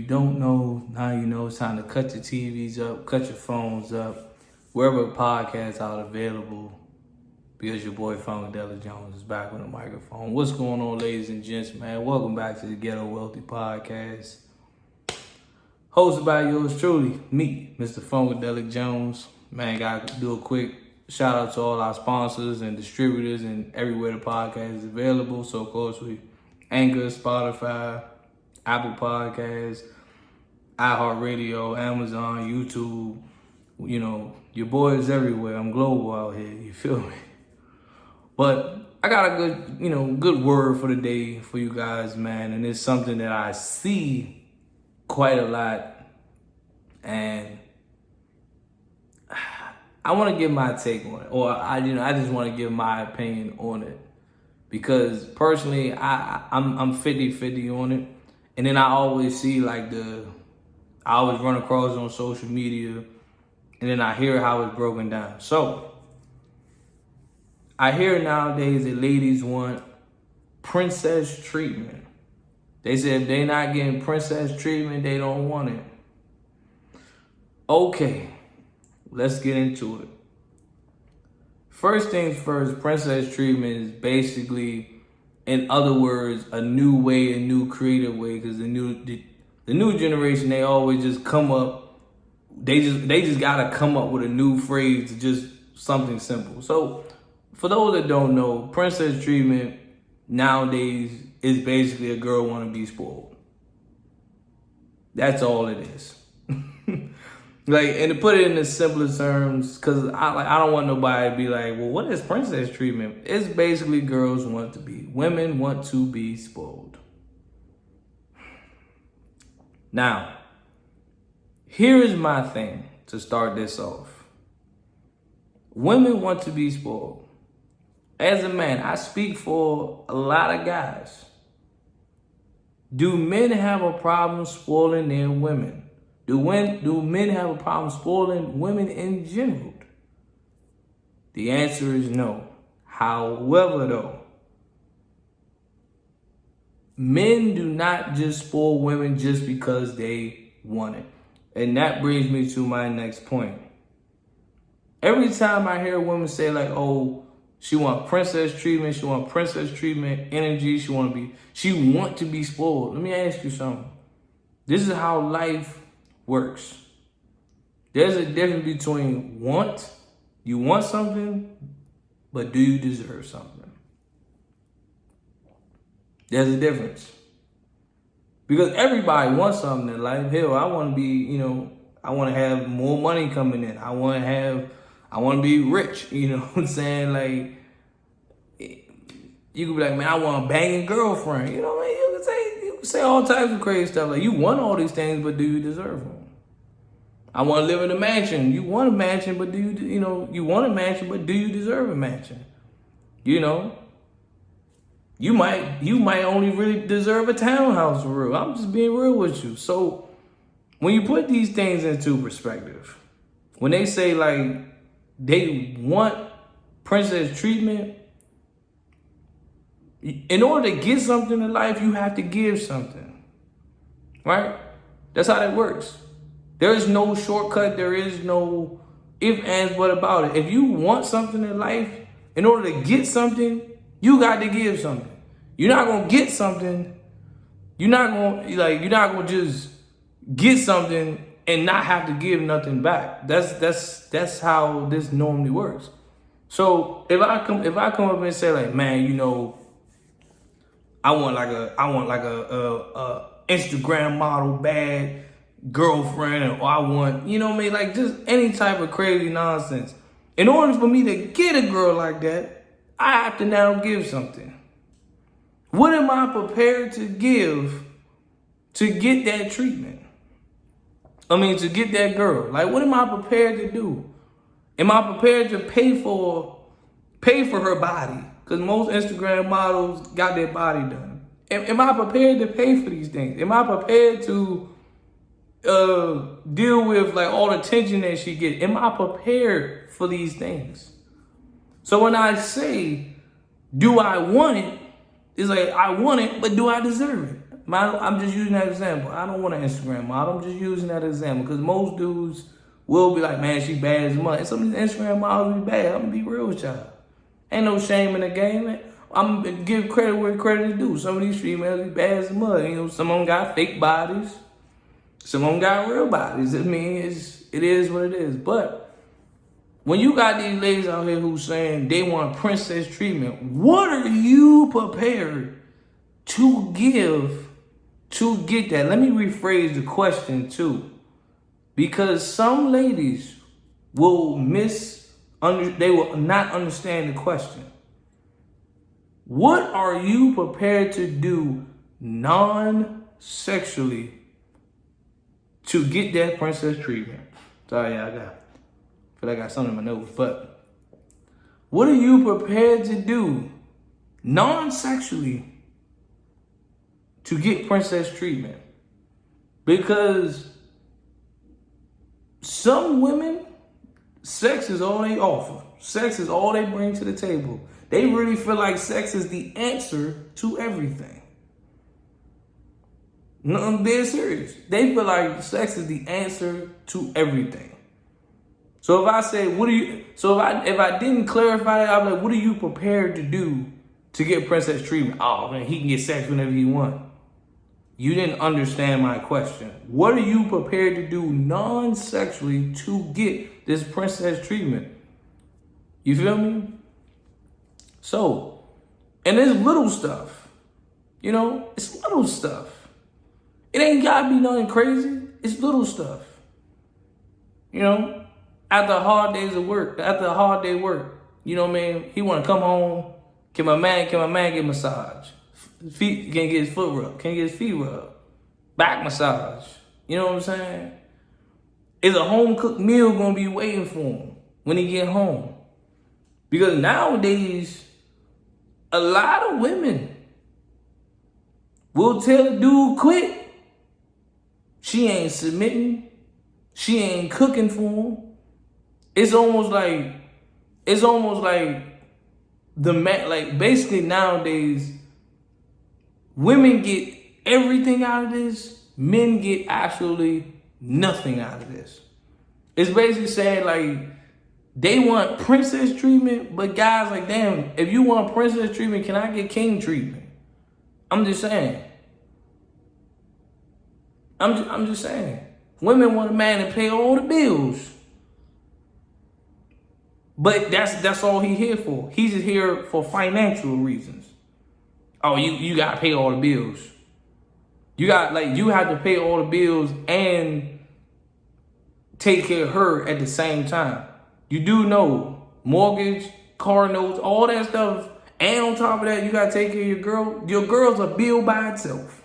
you don't know, now you know it's time to cut your TVs up, cut your phones up, wherever podcasts are available, because your boy Funkadelic Jones is back on the microphone. What's going on, ladies and gents, man? Welcome back to the Ghetto Wealthy Podcast. Hosted by yours truly, me, Mr. Funkadelic Jones. Man, gotta do a quick shout out to all our sponsors and distributors and everywhere the podcast is available. So, of course, we Anchor, Spotify, Apple Podcasts, iHeartRadio, Amazon, YouTube. You know, your boy is everywhere. I'm global out here. You feel me? But I got a good word for the day for you guys, man. And it's something that I see quite a lot. And I want to give my take on it. Or I just want to give my opinion on it. Because personally, I'm 50-50 on it. And then I always see I always run across it on social media, and then I hear how it's broken down. So I hear nowadays that ladies want princess treatment. They say if they're not getting princess treatment, they don't want it. Okay, let's get into it. First things first, princess treatment is basically, in other words, a new way, a new creative way, because the new generation, they always just come up, they just gotta come up with a new phrase, just something simple. So for those that don't know, princess treatment nowadays is basically a girl wanna be spoiled. That's all it is. And to put it in the simplest terms, because I don't want nobody to be like, well, what is princess treatment? It's basically women want to be spoiled. Now, here is my thing to start this off. Women want to be spoiled. As a man, I speak for a lot of guys. Do men have a problem spoiling their women? Do men have a problem spoiling women in general? The answer is no. However, though, men do not just spoil women just because they want it. And that brings me to my next point. Every time I hear women say oh, she want princess treatment energy, she want to be spoiled. Let me ask you something. This is how life works. There's a difference between you want something, but do you deserve something? There's a difference. Because everybody wants something in life. Hell, I want to be, I want to have more money coming in. I want to be rich, you know what I'm saying? You could be like, man, I want a banging girlfriend. You know what I mean? You can say all types of crazy stuff. You want all these things, but do you deserve them? I want to live in a mansion. You want a mansion, but you want a mansion, but do you deserve a mansion? You might only really deserve a townhouse for real. I'm just being real with you. So when you put these things into perspective, when they say they want princess treatment, in order to get something in life, you have to give something, right? That's how that works. There is no shortcut. There is no if, ands, but about it. If you want something in life, in order to get something, you got to give something. You're not going to get something. You're not going to just get something and not have to give nothing back. That's how this normally works. So if I come up and say man, I want a Instagram model bad girlfriend, or I want, just any type of crazy nonsense. In order for me to get a girl like that, I have to now give something. What am I prepared to give to get that treatment? To get that girl. What am I prepared to do? Am I prepared to pay for her body? Because most Instagram models got their body done. Am I prepared to pay for these things? Am I prepared to deal with all the attention that she gets? Am I prepared for these things? So when I say, do I want it? It's I want it, but do I deserve it? I'm just using that example. I don't want an Instagram model. I'm just using that example because most dudes will be like, man, she bad as mud. And some of these Instagram models be bad. I'm gonna be real with y'all. Ain't no shame in the game. Man. I'm gonna give credit where credit is due. Some of these females be bad as mud. You know, some of them got fake bodies. Some of them got real bodies. I mean, it is what it is. But when you got these ladies out here who saying they want princess treatment, what are you prepared to give to get that? Let me rephrase the question too. Because some ladies will they will not understand the question. What are you prepared to do non-sexually to get that princess treatment? Sorry, I feel like I got something in my nose. But what are you prepared to do non-sexually to get princess treatment? Because some women, sex is all they offer. Sex is all they bring to the table. They really feel like sex is the answer to everything. No, I'm dead serious. They feel like sex is the answer to everything. So if I say, if I didn't clarify that, I'm like, what are you prepared to do to get princess treatment? Oh man, he can get sex whenever he wants. You didn't understand my question. What are you prepared to do non-sexually to get this princess treatment? You feel me? So, and there's little stuff. You know, it's little stuff. It ain't gotta be nothing crazy. It's little stuff. You know, after a hard day work, you know what I mean? He wanna come home, can my man get a massage? Feet, can't get his foot rubbed, can't get his feet rubbed. Back massage. You know what I'm saying? Is a home cooked meal gonna be waiting for him when he get home? Because nowadays, a lot of women will tell the dude quit. She ain't submitting. She ain't cooking for him. It's almost like the man, like basically nowadays, women get everything out of this. Men get actually nothing out of this. It's basically saying like they want princess treatment, but guys like, damn, if you want princess treatment, can I get king treatment? I'm just saying. I'm just saying. Women want a man to pay all the bills. But that's all he's here for. He's just here for financial reasons. Oh, you gotta pay all the bills. You have to pay all the bills and take care of her at the same time. You do know mortgage, car notes, all that stuff, and on top of that, you gotta take care of your girl. Your girl's a bill by itself.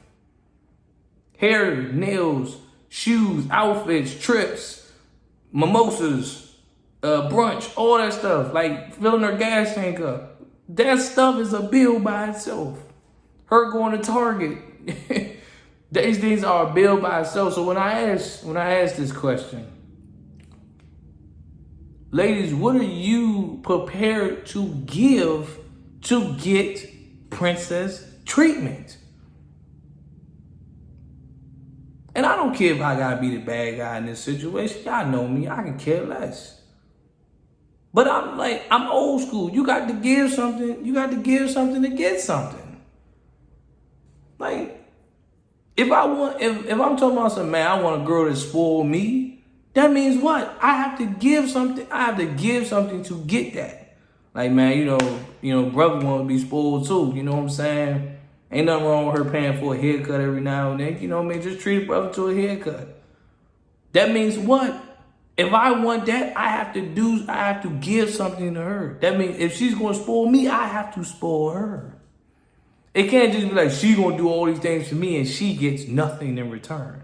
Hair, nails, shoes, outfits, trips, mimosas, brunch, all that stuff, like filling her gas tank up. That stuff is a bill by itself. Her going to Target. These things are a bill by itself. So when I ask this question, ladies, what are you prepared to give to get princess treatment? And I don't care if I gotta be the bad guy in this situation. Y'all know me, I can care less. But I'm old school. You got to give something. You got to give something to get something. Like, if I'm talking about some man, I want a girl to spoil me. That means what? I have to give something. I have to give something to get that. Like, man, you know, brother want to be spoiled too. You know what I'm saying? Ain't nothing wrong with her paying for a haircut every now and then. You know what I mean? Just treat a brother to a haircut. That means what? If I want that, I have to give something to her. That means if she's going to spoil me, I have to spoil her. It can't just be like she's going to do all these things for me and she gets nothing in return.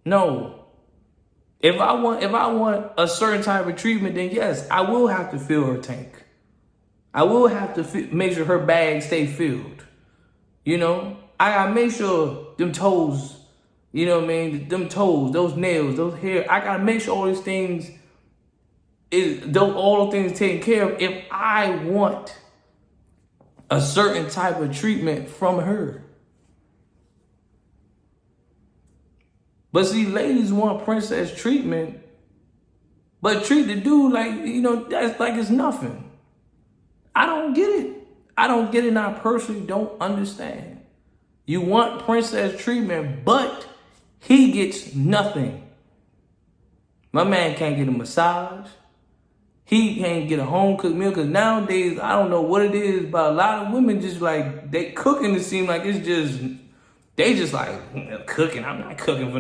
No. If I want a certain type of treatment, then yes, I will have to fill her tank. I will have to make sure her bag stay filled. You know, I got to make sure them toes, you know what I mean? Them toes, those nails, those hair. I gotta make sure all these things all the things taken care of if I want a certain type of treatment from her. But see, ladies want princess treatment, but treat the dude like, that's like it's nothing. I don't get it. I don't get it, and I personally don't understand. You want princess treatment, but he gets nothing. My man can't get a massage. He can't get a home-cooked meal, because nowadays, I don't know what it is, but a lot of women just like, they cooking, it seems like it's just, they just like, cooking. I'm not cooking for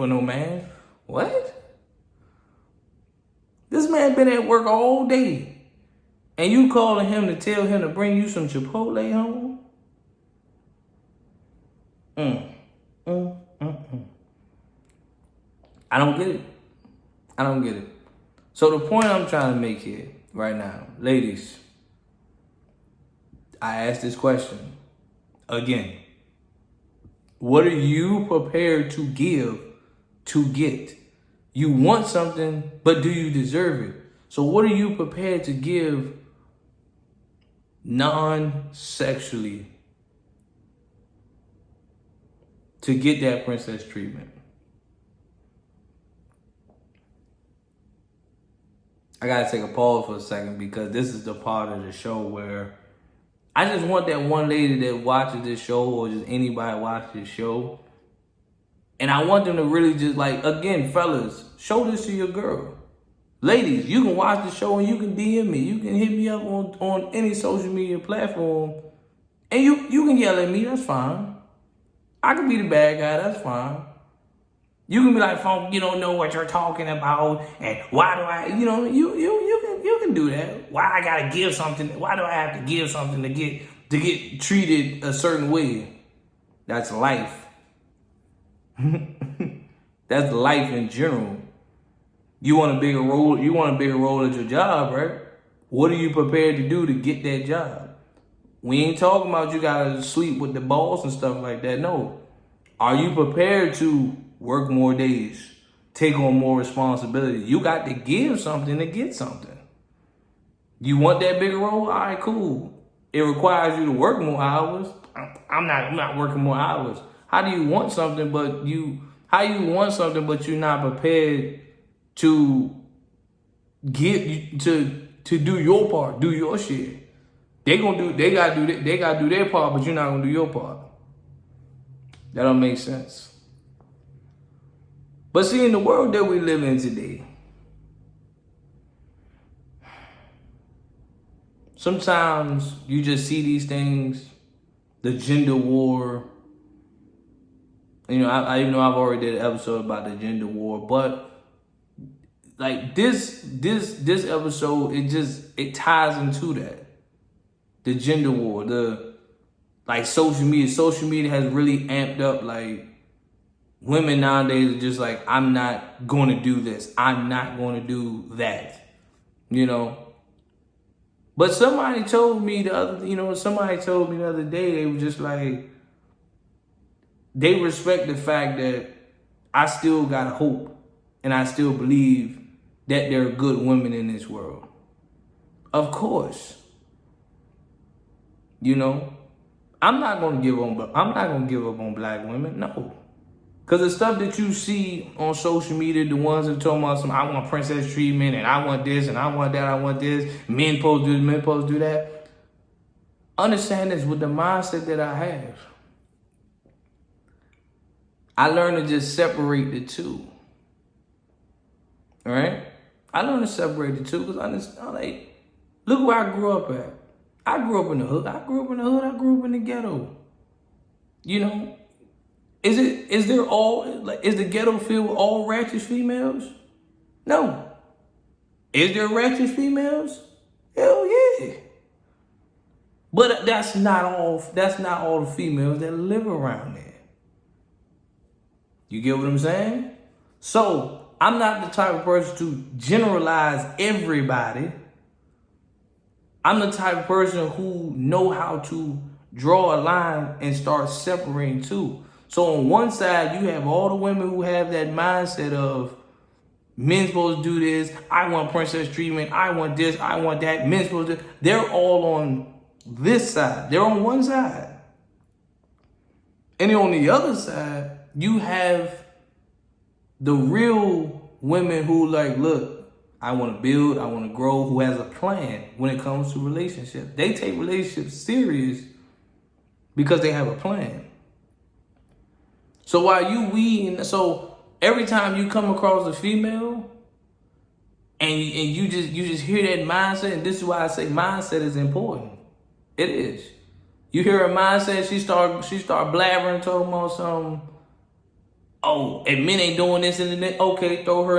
no man. What? This man been at work all day, and you calling him to tell him to bring you some Chipotle home? I don't get it. I don't get it. So the point I'm trying to make here right now, ladies, I asked this question again. What are you prepared to give to get? You want something, but do you deserve it? So what are you prepared to give non-sexually to get that princess treatment? I gotta take a pause for a second, because this is the part of the show where I just want that one lady that watches this show, or just anybody watch this show, and I want them to really just like, again, fellas, show this to your girl. Ladies, you can watch the show and you can DM me. You can hit me up on any social media platform, and you can yell at me, that's fine. I can be the bad guy, that's fine. You can be like, Funk, you don't know what you're talking about, and why do I, you can do that. Why I gotta give something? Why do I have to give something to get treated a certain way? That's life. That's life in general. You want a bigger role. You want a bigger role at your job, right? What are you prepared to do to get that job? We ain't talking about you gotta sleep with the boss and stuff like that. No. Are you prepared to work more days, take on more responsibility? You got to give something to get something. You want that bigger role? All right, cool. It requires you to work more hours. I'm not working more hours. How do you want something, but you're not prepared to do your part, do your shit? They gotta do their part, but you're not gonna do your part. That don't make sense. But see, in the world that we live in today, sometimes you just see these things, the gender war. I even know I've already did an episode about the gender war, but like this episode, it ties into that. The gender war, social media. Social media has really amped up, like, women nowadays are just like, I'm not going to do this. I'm not going to do that. But somebody told me the other day, they were just like, they respect the fact that I still got hope, and I still believe that there are good women in this world. Of course. I'm not going to give up on black women. No. Because the stuff that you see on social media, the ones that are talking about I want princess treatment, and I want this, and I want that, I want this, men supposed to do this, men supposed to do that. Understand this, with the mindset that I have, I learned to just separate the two. All right? I learned to separate the two, because look where I grew up at. I grew up in the hood. I grew up in the ghetto. Is the ghetto filled with all ratchet females? No. Is there ratchet females? Hell yeah. But that's not all the females that live around there. You get what I'm saying? So I'm not the type of person to generalize everybody. I'm the type of person who know how to draw a line and start separating too. So on one side, you have all the women who have that mindset of men supposed to do this, I want princess treatment, I want this, I want that, men supposed to. They're all on this side. They're on one side. And then on the other side, you have The real women who like, look, I want to build, I want to grow, who has a plan when it comes to relationships. They take relationships serious because they have a plan. So while so every time you come across a female and you just hear that mindset, and this is why I say mindset is important. It is. You hear her mindset, she start blabbering, talking about some, oh, and men ain't doing this and that. Okay, throw her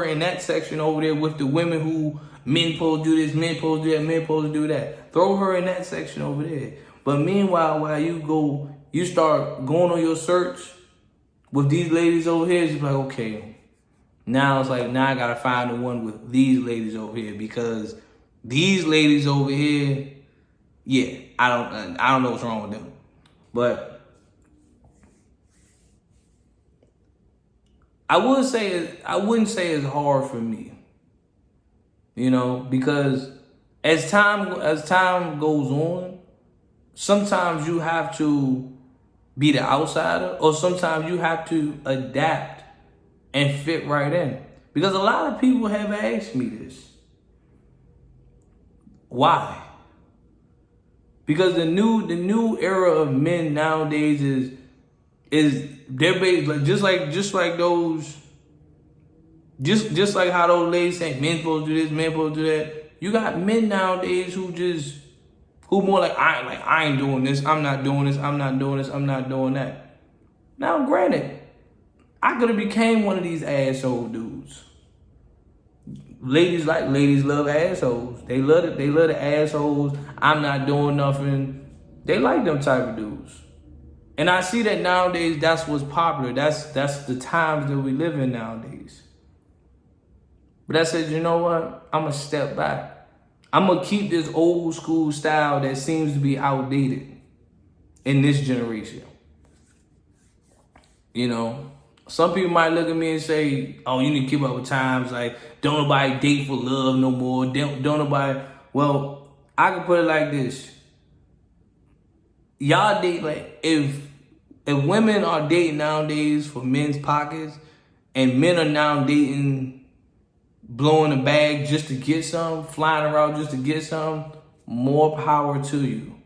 in that section over there with the women who men supposed to do this, men supposed to do that, men supposed to do that. Throw her in that section over there. But meanwhile, while you start going on your search with these ladies over here, you're like, okay, now I gotta find the one with these ladies over here, because these ladies over here, yeah, I don't know what's wrong with them. But I wouldn't say it's hard for me, because as time goes on, sometimes you have to be the outsider, or sometimes you have to adapt and fit right in. Because a lot of people have asked me this. Why? Because the new era of men nowadays is they're based just like those, just like how those ladies say men supposed to do this, men supposed to do that. You got men nowadays who more like I ain't doing this, I'm not doing this, I'm not doing this, I'm not doing that. Now, granted, I could have became one of these asshole dudes. Ladies love assholes. They love it. They love the assholes. I'm not doing nothing. They like them type of dudes. And I see that nowadays that's what's popular. That's the times that we live in nowadays. But I said, you know what? I'm going to step back. I'm going to keep this old school style that seems to be outdated in this generation. Some people might look at me and say, oh, you need to keep up with times. Like, don't nobody date for love no more. Don't nobody. Well, I can put it like this. Y'all date, like, if women are dating nowadays for men's pockets, and men are now dating, blowing a bag just to get some, flying around just to get some, more power to you.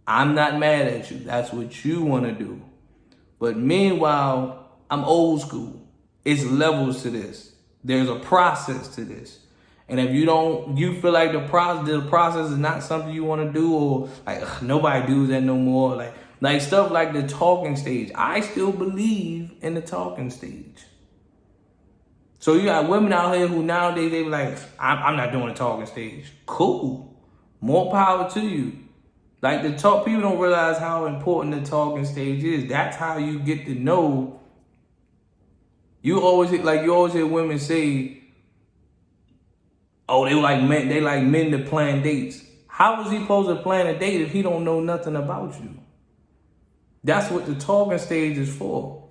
I'm not mad at you. That's what you want to do. But meanwhile, I'm old school. It's levels to this. There's a process to this. And if you feel like the process is not something you want to do, or like nobody does that no more, like stuff like the talking stage. I still believe in the talking stage. So you got women out here who nowadays they be like, I'm not doing the talking stage. Cool. More power to you. Like people don't realize how important the talking stage is. That's how you get to know. You always hear women say, oh, they like men to plan dates. How is he supposed to plan a date if he don't know nothing about you? That's what the talking stage is for.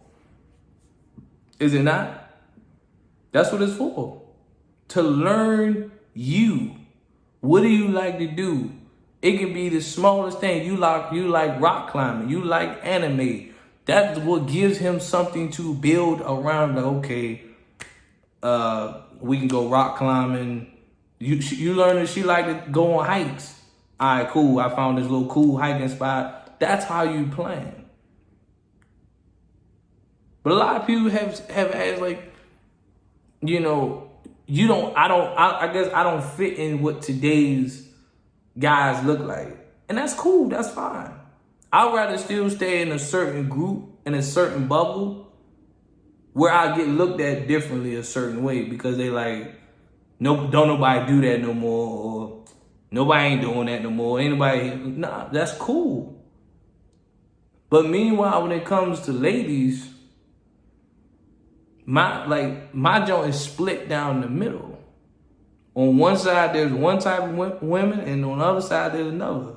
Is it not? That's what it's for. To learn you. What do you like to do? It can be the smallest thing. You like rock climbing. You like anime. That's what gives him something to build around. Like, okay, we can go rock climbing. You learn that she like to go on hikes. All right, cool. I found this little cool hiking spot. That's how you plan. But a lot of people have asked, like, I guess I don't fit in what today's guys look like. And that's cool, that's fine. I'd rather still stay in a certain group, in a certain bubble, where I get looked at differently a certain way, because they like, no, don't nobody do that no more, or nobody ain't doing that no more. Nah, that's cool. But meanwhile, when it comes to ladies, my joint is split down the middle. On one side, there's one type of women, and on the other side, there's another.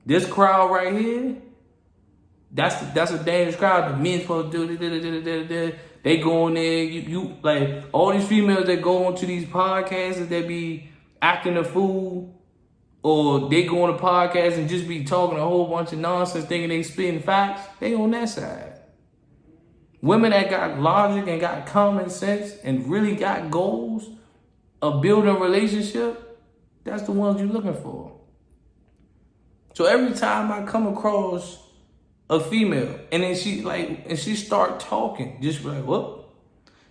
This crowd right here, that's a dangerous crowd. The men supposed to do. They go in there. You like all these females that go onto these podcasts that be acting a fool, or they go on a podcast and just be talking a whole bunch of nonsense, thinking they spitting facts. They on that side. Women that got logic and got common sense and really got goals of building a relationship, that's the ones you're looking for. So every time I come across a female and then she start talking, just be like, whoop,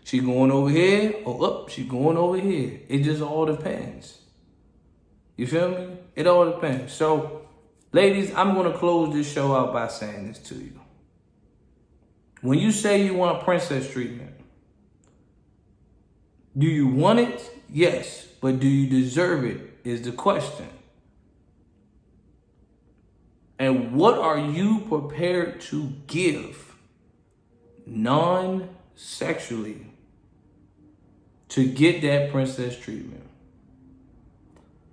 she going over here, or whoop, she going over here. It just all depends. You feel me? It all depends. So, ladies, I'm going to close this show out by saying this to you. When you say you want princess treatment, do you want it? Yes. But do you deserve it is the question. And what are you prepared to give non-sexually to get that princess treatment?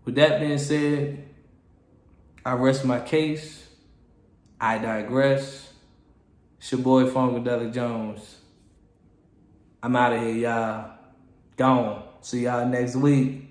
With that being said, I rest my case. I digress. It's your boy Funkadelic Jones. I'm out of here, y'all. Gone. See y'all next week.